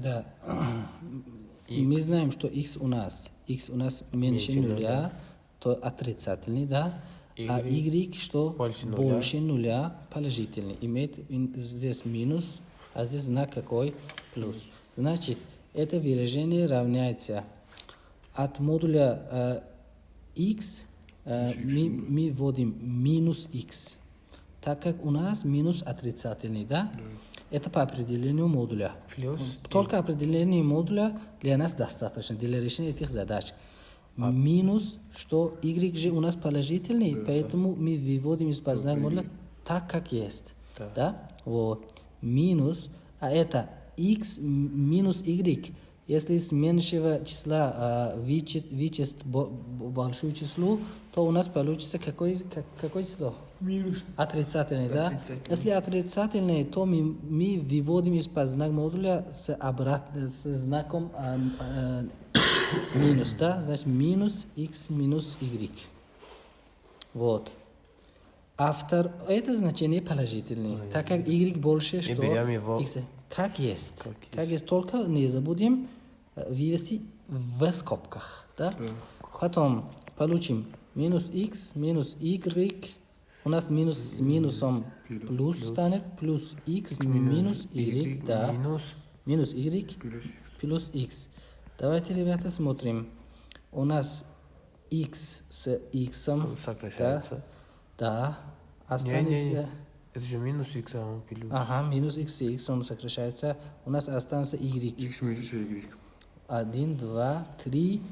Да. Мы знаем, что x у нас меньше нуля, то отрицательный, да? А y, что больше нуля, положительный. Имеет здесь минус, а здесь знак какой? Плюс. Значит, это выражение равняется от модуля x мы вводим минус x. Так как у нас минус отрицательный, да? Это по определению модуля. Только определение модуля для нас достаточно для решения этих задач. Минус, что y же у нас положительный, поэтому мы выводим из знак модуля так, как есть. Да? Вот. Минус, а это x минус y. Если с меньшего числа вычесть большое число, то у нас получится какое число? Минус. Отрицательный, да? Если отрицательный, то мы выводим из знак модуля с знаком минус, да? Значит, минус x минус y. Вот. Это значение положительное. Так как y больше, что x. Как есть. Только не забудем вывести в скобках. Да? Потом получим минус x минус y. У нас минус с минусом плюс станет. Плюс x минус y. Да. Минус y плюс x. Давайте, ребята, смотрим. У нас x с x сокращается. Да. Останется... Это же минус x, а он плюс. Ага, минус x и x он сокращается. У нас останется y. X минус y. 1, 2, 3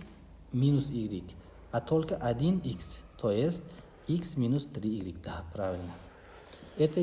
минус y. А только 1 x. То есть x минус 3y. Да, правильно. Это